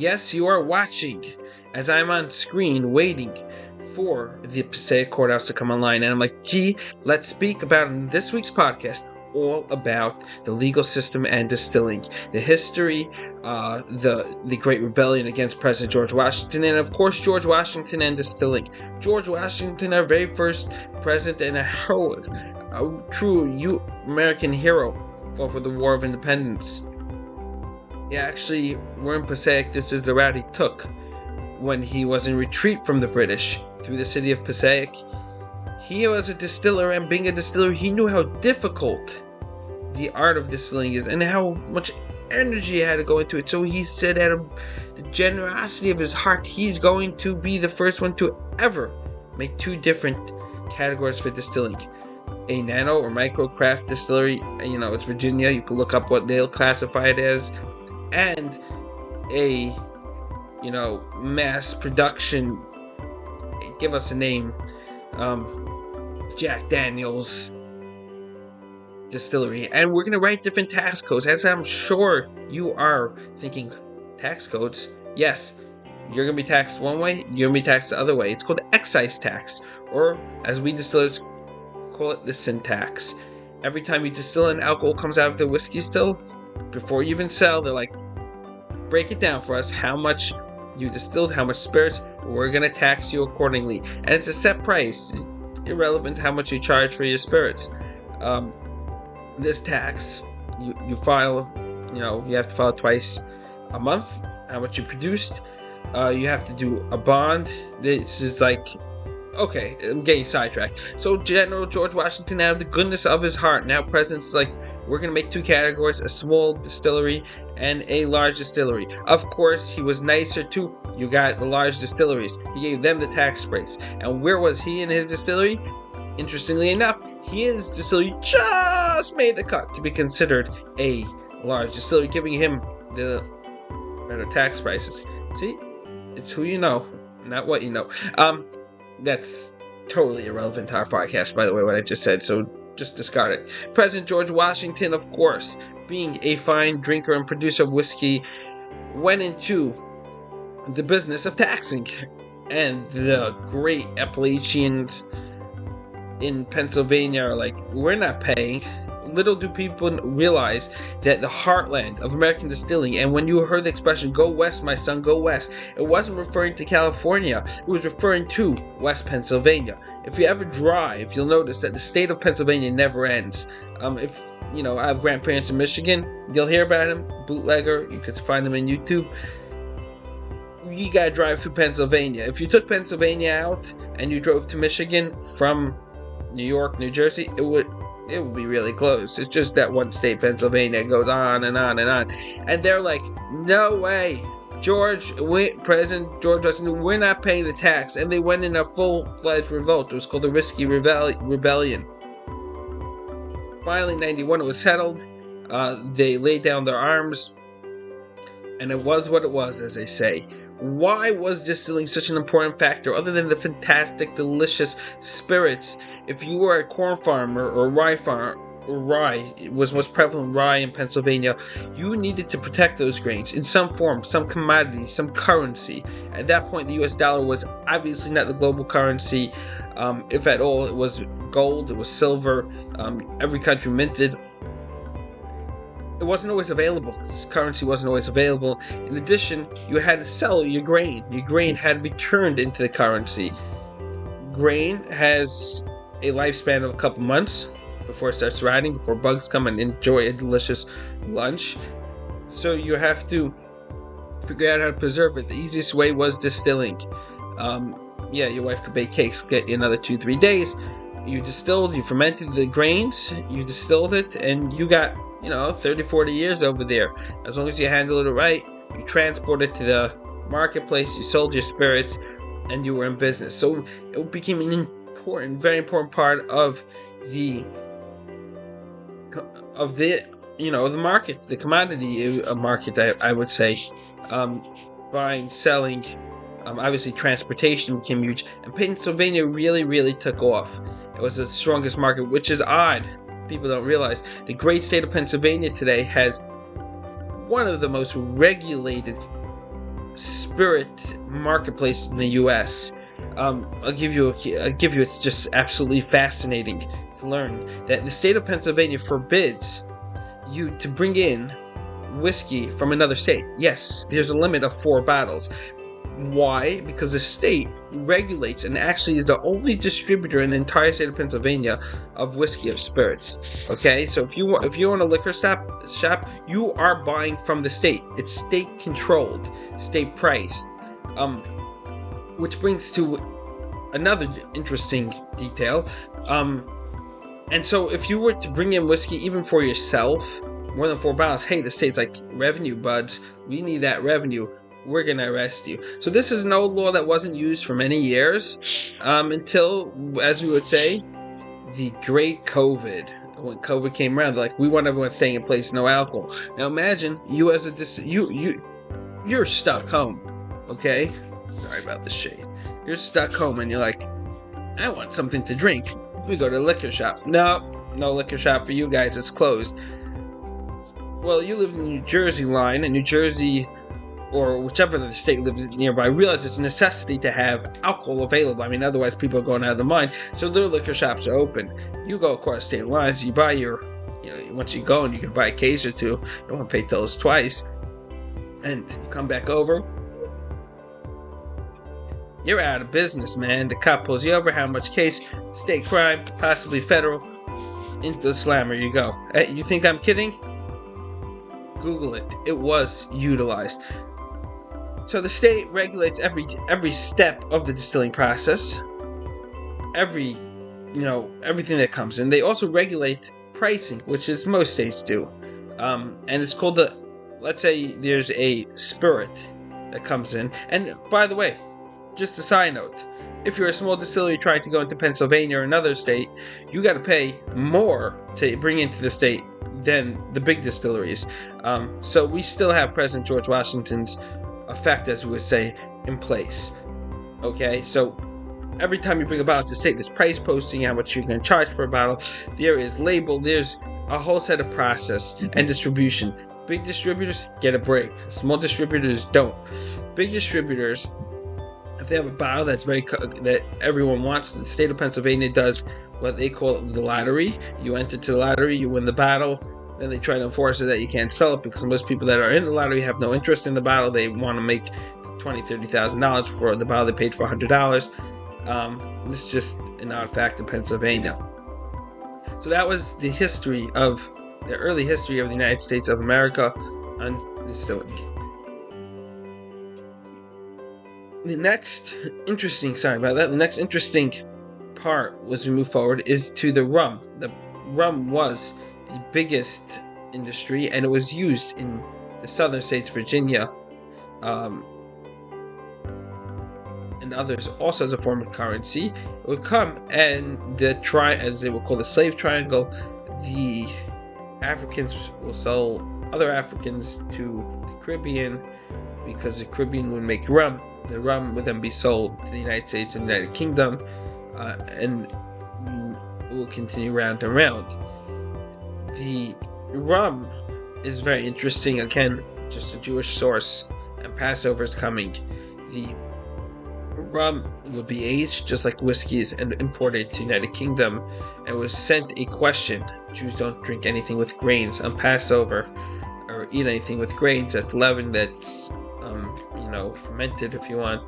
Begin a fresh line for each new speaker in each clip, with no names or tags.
Yes, you are watching as I'm on screen waiting for the Passaic Courthouse to come online. And I'm like, gee, let's speak about in this week's podcast all about the legal system and distilling, the history, the Great Rebellion against President George Washington, and of course George Washington and distilling. George Washington, our very first president and a true American hero, fought for the War of Independence. Yeah, actually, we're in Passaic. This is the route he took when he was in retreat from the British through the city of Passaic. He was a distiller, and being a distiller, he knew how difficult the art of distilling is and how much energy he had to go into it. So he said, out of the generosity of his heart, he's going to be the first one to ever make two different categories for distilling: a nano or micro craft distillery, it's Virginia, you can look up what they'll classify it as, and a mass production, give us a name, Jack Daniels distillery. And we're going to write different tax codes, as I'm sure you are thinking. Tax codes? Yes, you're going to be taxed one way, you're going to be taxed the other way. It's called excise tax, or as we distillers call it, the sin tax. Every time you distill and alcohol comes out of the whiskey still, before you even sell, they're like, break it down for us, how much you distilled, how much spirits, we're going to tax you accordingly. And it's a set price, irrelevant how much you charge for your spirits. This tax, you file, you have to file twice a month, how much you produced. You have to do a bond. This is like, okay, I'm getting sidetracked. So General George Washington, out of the goodness of his heart, now president's like, we're going to make two categories: a small distillery and a large distillery. Of course, he was nicer too. You got the large distilleries. He gave them the tax breaks. And where was he in his distillery? Interestingly enough, he and his distillery just made the cut to be considered a large distillery, giving him the better tax prices. See? It's who you know, not what you know. That's totally irrelevant to our podcast, by the way, what I just said, so just discard it. President George Washington, of course, being a fine drinker and producer of whiskey, went into the business of taxing. And the great Appalachians in Pennsylvania are like, we're not paying. Little do people realize that the heartland of American distilling, and when you heard the expression, go west, my son, go west, it wasn't referring to California, it was referring to West Pennsylvania. If you ever drive, you'll notice that the state of Pennsylvania never ends. If I have grandparents in Michigan, you'll hear about him, bootlegger, you could find him on YouTube. You gotta drive through Pennsylvania. If you took Pennsylvania out and you drove to Michigan from New York, New Jersey, it would be really close. It's just that one state, Pennsylvania, goes on and on and on. And they're like, no way, President George Washington, we're not paying the tax. And they went in a full-fledged revolt. It was called the Whiskey Rebellion. Finally, in 91, it was settled. They laid down their arms. And it was what it was, as they say. Why was distilling such an important factor, other than the fantastic, delicious spirits? If you were a corn farmer or rye farmer, rye was most prevalent rye in Pennsylvania, you needed to protect those grains in some form, some commodity, some currency. At that point, the US dollar was obviously not the global currency. If at all, it was gold, it was silver. Every country minted. It wasn't always available. Currency wasn't always available. In addition, you had to sell your grain. Your grain had to be turned into the currency. Grain has a lifespan of a couple months before it starts rotting, before bugs come and enjoy a delicious lunch. So you have to figure out how to preserve it. The easiest way was distilling. Your wife could bake cakes, get you another 2-3 days. You distilled, you fermented the grains, you distilled it, and you got 30-40 years over there. As long as you handled it right, you transport it to the marketplace, you sold your spirits, and you were in business. So it became an very important part of the market, the commodity market, I would say. Buying, selling, obviously transportation became huge, and Pennsylvania really, really took off. It was the strongest market, which is odd. People don't realize the great state of Pennsylvania today has one of the most regulated spirit marketplace in the U.S. I'll give you. It's just absolutely fascinating to learn that the state of Pennsylvania forbids you to bring in whiskey from another state. Yes, there's a limit of 4 bottles. Why? Because the state regulates and actually is the only distributor in the entire state of Pennsylvania of whiskey, of spirits. Okay, so if you own a liquor shop, you are buying from the state. It's state controlled, state priced. Which brings to another interesting detail. And so if you were to bring in whiskey even for yourself, more than 4 bottles, hey, the state's like, revenue buds, we need that revenue, we're gonna arrest you. So this is an old law that wasn't used for many years, until, as we would say, the great COVID. When COVID came around, they're like, we want everyone staying in place, no alcohol. Now imagine you as you're stuck home, okay? Sorry about the shade. You're stuck home and you're like, I want something to drink. We go to the liquor shop. No liquor shop for you guys, it's closed. Well, you live in the New Jersey line, and New Jersey, or whichever the state lives nearby, realize it's a necessity to have alcohol available. I mean, otherwise people are going out of their mind. So their liquor shops are open. You go across state lines, you buy your, once you go and you can buy a case or two. You don't want to pay tolls twice. And you come back over, you're out of business, man. The cop pulls you over. How much case? State crime, possibly federal. Into the slammer you go. Hey, you think I'm kidding? Google it. It was utilized. So the state regulates every step of the distilling process. Everything that comes in. They also regulate pricing, which is most states do. And it's called let's say there's a spirit that comes in. And by the way, just a side note, if you're a small distillery trying to go into Pennsylvania or another state, you got to pay more to bring into the state than the big distilleries. So we still have President George Washington's effect, as we would say, in place. Okay, so every time you bring a bottle to the state, there's price posting, how much you're going to charge for a bottle. There is label. There's a whole set of process and distribution. Big distributors get a break. Small distributors don't. Big distributors, if they have a bottle that everyone wants, the state of Pennsylvania does what they call the lottery. You enter to the lottery, you win the bottle, then they try to enforce it that you can't sell it, because most people that are in the lottery have no interest in the bottle. They want to make $20,000, $30,000 for the bottle they paid for $100. This is just an odd fact in Pennsylvania. So that was the early history of the United States of America on distilling. The next interesting part as we move forward is to the rum. The rum was the biggest industry, and it was used in the southern states, Virginia, and others, also as a form of currency. It would come, and as they would call the slave triangle, the Africans will sell other Africans to the Caribbean, because the Caribbean would make rum. The rum would then be sold to the United States and the United Kingdom, and it will continue round and round. The rum is very interesting. Again, just a Jewish source, and Passover is coming. The rum will be aged just like whiskeys and imported to the United Kingdom, and was sent a question: Jews don't drink anything with grains on Passover, or eat anything with grains that's leavened, that's fermented, if you want.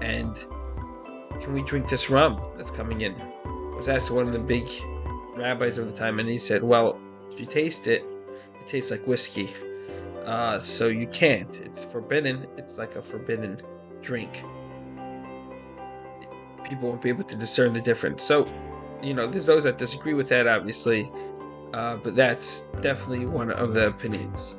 And can we drink this rum that's coming in? I was asked one of the big rabbis of the time, and he said, well, if you taste it, it tastes like whiskey. So you can't. It's forbidden. It's like a forbidden drink. People won't be able to discern the difference. So, there's those that disagree with that, obviously. But that's definitely one of the opinions.